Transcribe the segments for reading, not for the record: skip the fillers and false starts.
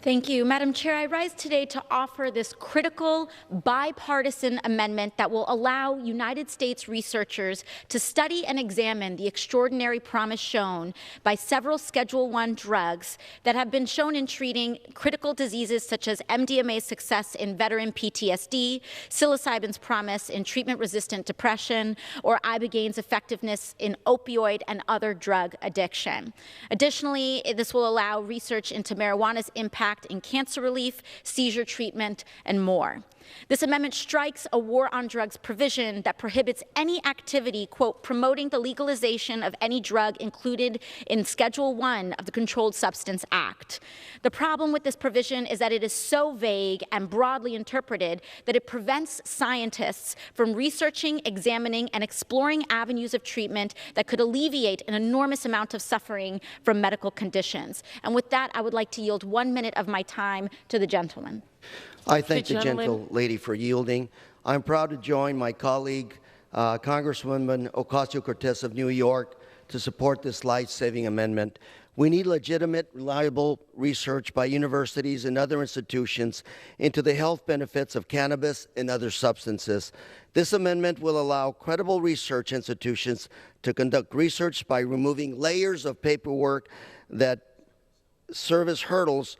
Thank you. Madam Chair, I rise today to offer this critical bipartisan amendment that will allow United States researchers to study and examine the extraordinary promise shown by several Schedule I drugs that have been shown in treating critical diseases such as MDMA's success in veteran PTSD, psilocybin's promise in treatment-resistant depression, or ibogaine effectiveness in opioid and other drug addiction. Additionally, this will allow research into marijuana's impact in cancer relief, seizure treatment, and more. This amendment strikes a war on drugs provision that prohibits any activity, quote, promoting the legalization of any drug included in Schedule I of the Controlled Substance Act. The problem with this provision is that it is so vague and broadly interpreted that it prevents scientists from researching, examining, and exploring avenues of treatment that could alleviate an enormous amount of suffering from medical conditions. And with that, I would like to yield 1 minute of my time to the gentleman. I thank the gentle lady for yielding. I'm proud to join my colleague, Congresswoman Ocasio-Cortez of New York, to support this life-saving amendment. We need legitimate, reliable research by universities and other institutions into the health benefits of cannabis and other substances. This amendment will allow credible research institutions to conduct research by removing layers of paperwork that serve as hurdles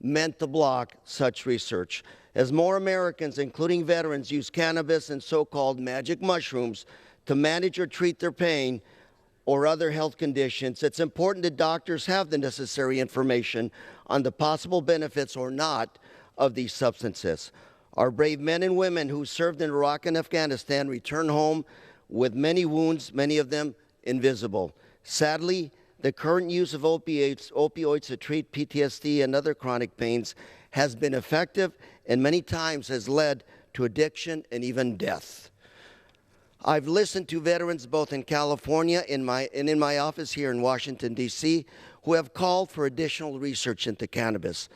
meant to block such research. As more Americans, including veterans, use cannabis and so-called magic mushrooms to manage or treat their pain or other health conditions, it's important that doctors have the necessary information on the possible benefits or not of these substances. Our brave men and women who served in Iraq and Afghanistan return home with many wounds, many of them invisible. Sadly, the current use of opioids to treat PTSD and other chronic pains has been effective and many times has led to addiction and even death. I've listened to veterans both in California and in my office here in Washington, D.C., who have called for additional research into cannabis.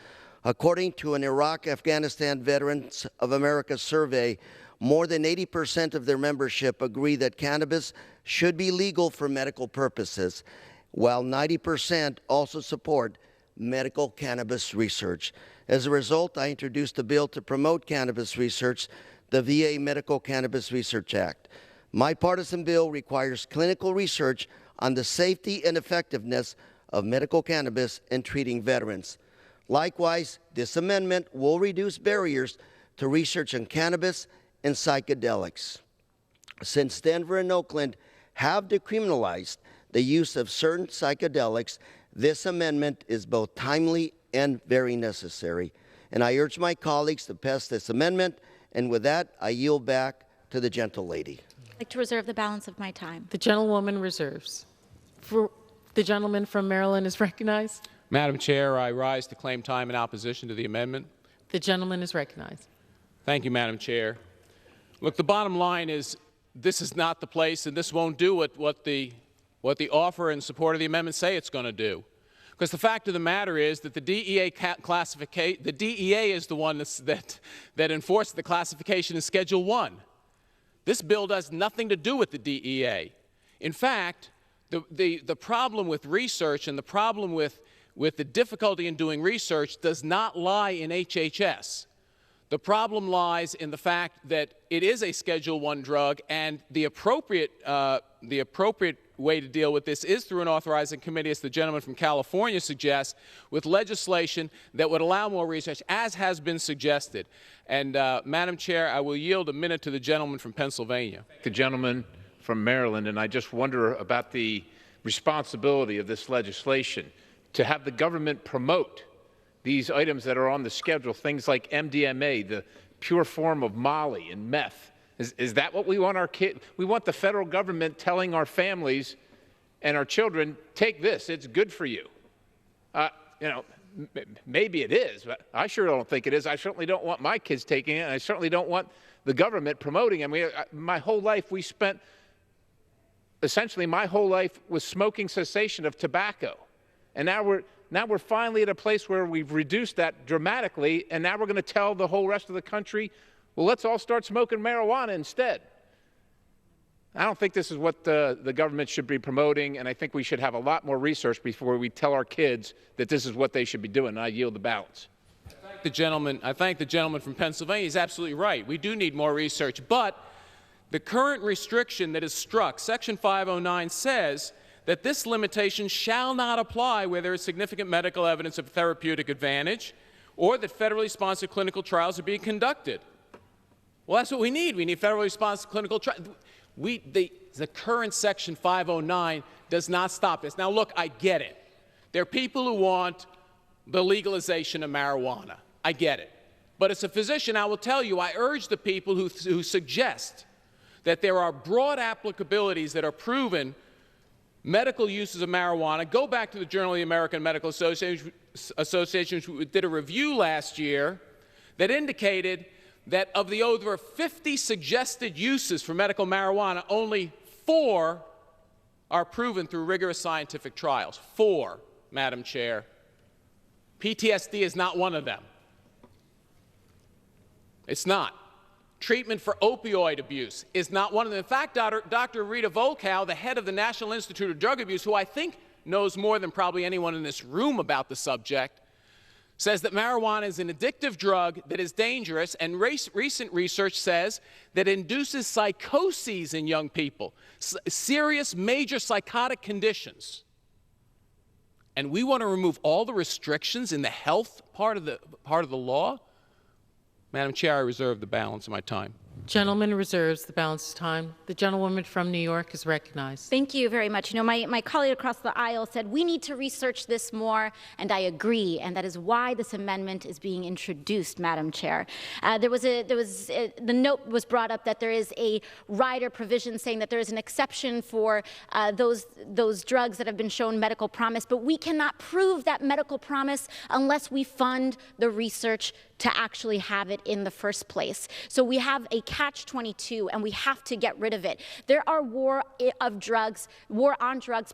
According to an Iraq-Afghanistan Veterans of America survey, more than 80% of their membership agree that cannabis should be legal for medical purposes, while 90% also support medical cannabis research. As a result, I introduced a bill to promote cannabis research, the VA Medical Cannabis Research Act. My partisan bill requires clinical research on the safety and effectiveness of medical cannabis in treating veterans. Likewise, this amendment will reduce barriers to research on cannabis and psychedelics. Since Denver and Oakland have decriminalized the use of certain psychedelics, this amendment is both timely and very necessary. And I urge my colleagues to pass this amendment. And with that, I yield back to the gentle lady. I'd like to reserve the balance of my time. The gentlewoman reserves. The gentleman from Maryland is recognized. Madam Chair, I rise to claim time in opposition to the amendment. The gentleman is recognized. Thank you, Madam Chair. Look, the bottom line is this is not the place, and this won't do what the offer and support of the amendment say it's going to do. Because the fact of the matter is that the DEA the DEA is the one that enforced the classification in Schedule I. This bill does nothing to do with the DEA. In fact, the problem with research and the problem with the difficulty in doing research does not lie in HHS. The problem lies in the fact that it is a Schedule I drug, and the appropriate way to deal with this is through an authorizing committee, as the gentleman from California suggests, with legislation that would allow more research, as has been suggested. And, Madam Chair, I will yield a minute to the gentleman from Pennsylvania. The gentleman from Maryland, and I just wonder about the responsibility of this legislation to have the government promote these items that are on the schedule, things like MDMA, the pure form of Molly and meth. Is that what we want our kids? We want the federal government telling our families and our children, take this, it's good for you. You know, maybe it is, but I sure don't think it is. I certainly don't want my kids taking it, and I certainly don't want the government promoting it. My whole life we spent, essentially my whole life was smoking cessation of tobacco. And now we're finally at a place where we've reduced that dramatically, and now we're going to tell the whole rest of the country, well, let's all start smoking marijuana instead. I don't think this is what the government should be promoting, and I think we should have a lot more research before we tell our kids that this is what they should be doing, and I yield the balance. I thank the gentleman from Pennsylvania. He's absolutely right. We do need more research. But the current restriction that is struck, Section 509, says that this limitation shall not apply where there is significant medical evidence of therapeutic advantage or that federally sponsored clinical trials are being conducted. Well, that's what we need. We need federally sponsored clinical trials. The current Section 509 does not stop this. Now, look, I get it. There are people who want the legalization of marijuana. I get it. But as a physician, I will tell you, I urge the people who suggest that there are broad applicabilities that are proven medical uses of marijuana. Go back to the Journal of the American Medical Association, which did a review last year that indicated that of the over 50 suggested uses for medical marijuana, only 4 are proven through rigorous scientific trials. 4, Madam Chair. PTSD is not one of them. It's not. Treatment for opioid abuse is not one of them. In fact, Dr. Rita Volkow, the head of the National Institute of Drug Abuse, who I think knows more than probably anyone in this room about the subject, says that marijuana is an addictive drug that is dangerous, and recent research says that it induces psychoses in young people, serious major psychotic conditions. And we want to remove all the restrictions in the health part of the law? Madam Chair, I reserve the balance of my time. Gentleman reserves the balance of time. The gentlewoman from New York is recognized. Thank you very much. You know, my colleague across the aisle said we need to research this more, and I agree, and that is why this amendment is being introduced, Madam Chair. The note was brought up that there is a rider provision saying that there is an exception for those drugs that have been shown medical promise, but we cannot prove that medical promise unless we fund the research to actually have it in the first place. So we have a catch-22, and we have to get rid of it. There are war on drugs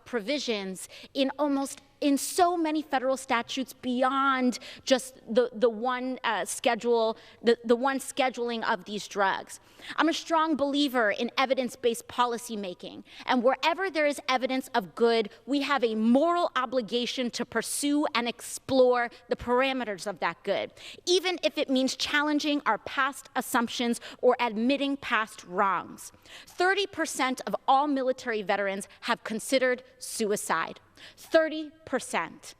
provisions in so many federal statutes beyond just the one scheduling of these drugs. I'm a strong believer in evidence-based policymaking, and wherever there is evidence of good, we have a moral obligation to pursue and explore the parameters of that good, even if it means challenging our past assumptions or admitting past wrongs. 30% of all military veterans have considered suicide. 30%.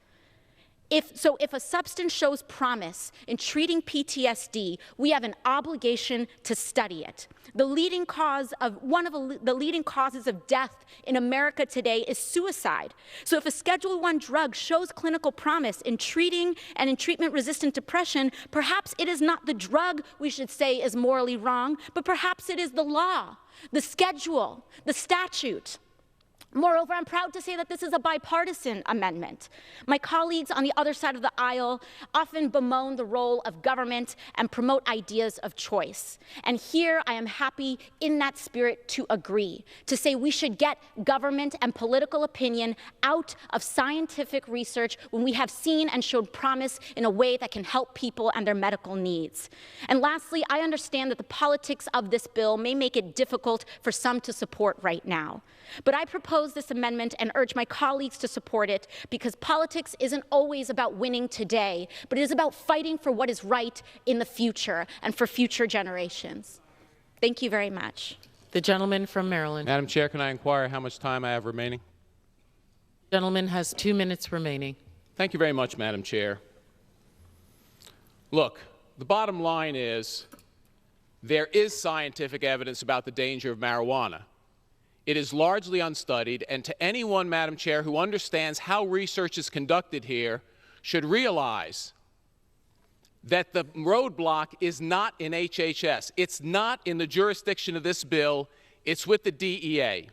If a substance shows promise in treating PTSD, we have an obligation to study it. One of the leading causes of death in America today is suicide. So if a Schedule I drug shows clinical promise in treating and in treatment-resistant depression, perhaps it is not the drug we should say is morally wrong, but perhaps it is the law, the schedule, the statute. Moreover, I'm proud to say that this is a bipartisan amendment. My colleagues on the other side of the aisle often bemoan the role of government and promote ideas of choice. And here I am happy in that spirit to agree, to say we should get government and political opinion out of scientific research when we have seen and showed promise in a way that can help people and their medical needs. And lastly, I understand that the politics of this bill may make it difficult for some to support right now. But I propose this amendment and urge my colleagues to support it because politics isn't always about winning today, but it is about fighting for what is right in the future and for future generations. Thank you very much. The gentleman from Maryland. Madam Chair, can I inquire how much time I have remaining? The gentleman has 2 minutes remaining. Thank you very much, Madam Chair. Look, the bottom line is there is scientific evidence about the danger of marijuana. It is largely unstudied, and to anyone, Madam Chair, who understands how research is conducted here should realize that the roadblock is not in HHS. It's not in the jurisdiction of this bill. It's with the DEA.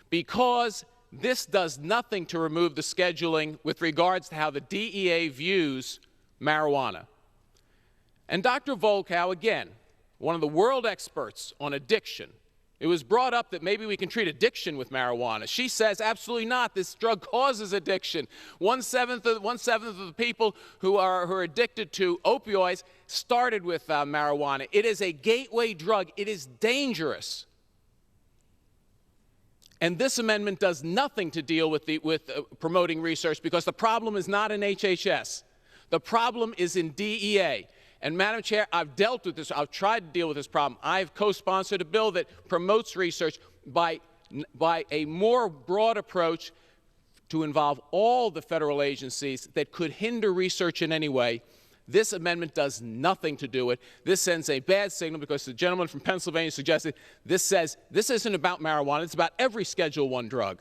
Because this does nothing to remove the scheduling with regards to how the DEA views marijuana. And Dr. Volkow, again, one of the world experts on addiction, it was brought up that maybe we can treat addiction with marijuana. She says absolutely not. This drug causes addiction. One seventh of the people who are addicted to opioids started with marijuana. It is a gateway drug. It is dangerous. And this amendment does nothing to deal with promoting research because the problem is not in HHS. The problem is in DEA. And Madam Chair, I've dealt with this. I've tried to deal with this problem. I've co-sponsored a bill that promotes research by a more broad approach to involve all the federal agencies that could hinder research in any way. This amendment does nothing to do it. This sends a bad signal because the gentleman from Pennsylvania suggested this says this isn't about marijuana. It's about every Schedule I drug.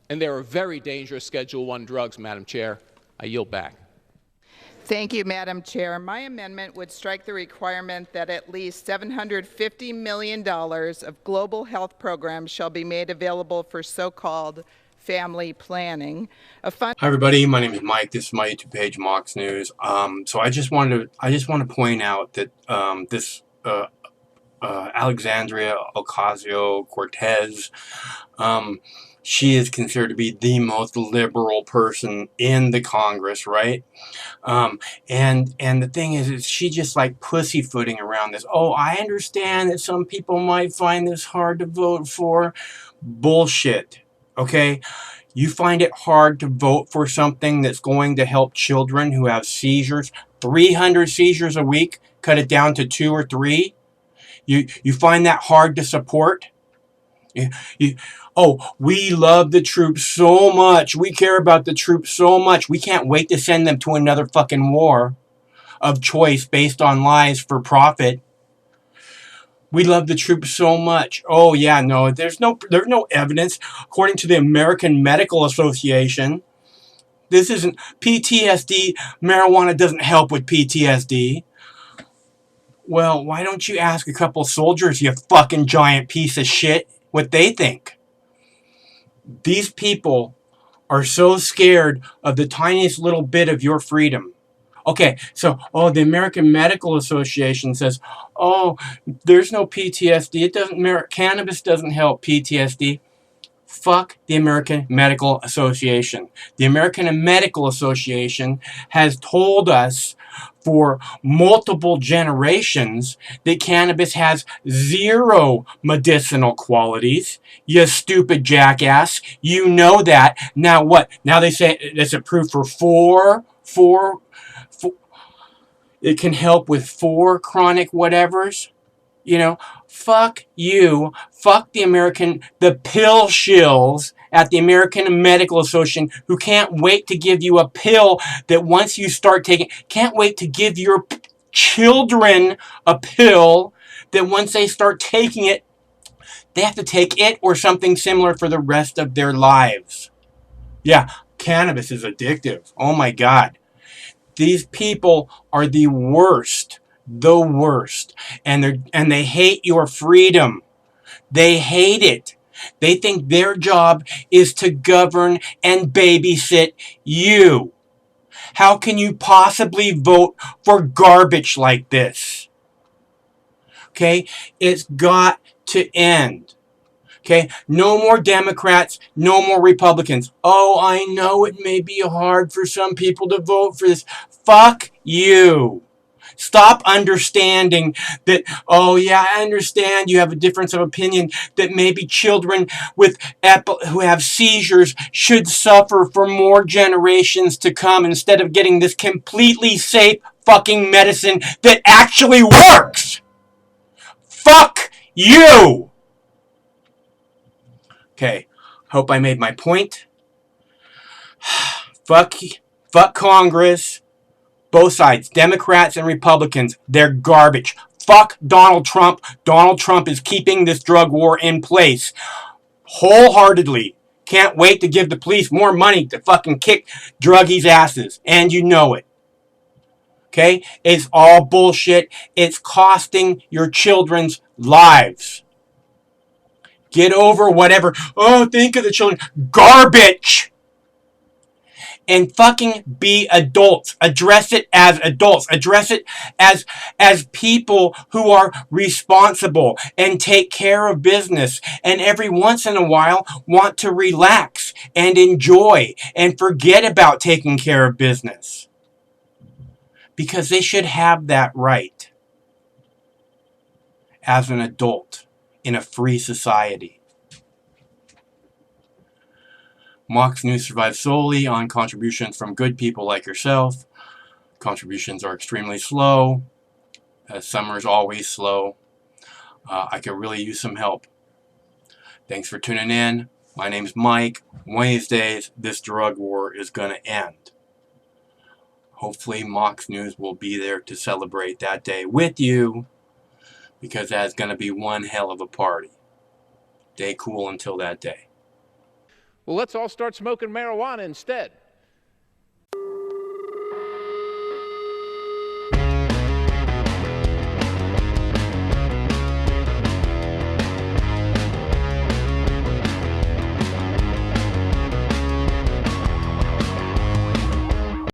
And there are very dangerous Schedule I drugs, Madam Chair. I yield back. Thank you, Madam Chair. My amendment would strike the requirement that at least $750 million of global health programs shall be made available for so-called family planning. Hi everybody, my name is Mike. This is my YouTube page, Mox News. So I just want to point out that Alexandria Ocasio-Cortez, she is considered to be the most liberal person in the Congress, right? And the thing is she just like pussyfooting around this. Oh, I understand that some people might find this hard to vote for. Bullshit. Okay? You find it hard to vote for something that's going to help children who have seizures, 300 seizures a week, cut it down to 2 or 3. You find that hard to support? Oh, we love the troops so much. We care about the troops so much. We can't wait to send them to another fucking war of choice based on lies for profit. We love the troops so much. Oh yeah, no, there's no evidence. According to the American Medical Association, this isn't PTSD. Marijuana doesn't help with PTSD. Well, why don't you ask a couple soldiers, you fucking giant piece of shit, what they think? These people are so scared of the tiniest little bit of your freedom. Okay, so, the American Medical Association says, oh, there's no PTSD. Cannabis doesn't help PTSD. Fuck the American Medical Association. The American Medical Association has told us for multiple generations that cannabis has 0 medicinal qualities. You stupid jackass. You know that. Now what? Now they say it's approved for 4. It can help with 4 chronic whatevers. You know, fuck you. Fuck the pill shills at the American Medical Association who can't wait to give you a pill that once you start taking, can't wait to give your children a pill that once they start taking it, they have to take it or something similar for the rest of their lives. Yeah, cannabis is addictive. Oh my God. These people are the worst. The worst. And they hate your freedom. They hate it. They think their job is to govern and babysit you. How can you possibly vote for garbage like this? Okay? It's got to end. Okay? No more Democrats, no more Republicans. Oh, I know it may be hard for some people to vote for this. Fuck you. Stop understanding that, oh yeah, I understand you have a difference of opinion that maybe children who have seizures should suffer for more generations to come instead of getting this completely safe fucking medicine that actually works. Fuck you. Okay, hope I made my point. Fuck Congress. Both sides, Democrats and Republicans, they're garbage. Fuck Donald Trump. Donald Trump is keeping this drug war in place. Wholeheartedly. Can't wait to give the police more money to fucking kick druggies' asses. And you know it. Okay? It's all bullshit. It's costing your children's lives. Get over whatever. Oh, think of the children. Garbage! And fucking be adults. Address it as adults. Address it as people who are responsible and take care of business. And every once in a while want to relax and enjoy and forget about taking care of business. Because they should have that right as an adult in a free society. Mox News survives solely on contributions from good people like yourself. Contributions are extremely slow. Summer's always slow. I could really use some help. Thanks for tuning in. My name's Mike. One of these days, this drug war is going to end. Hopefully, Mox News will be there to celebrate that day with you, because that's going to be one hell of a party. Stay cool until that day. Well, let's all start smoking marijuana instead.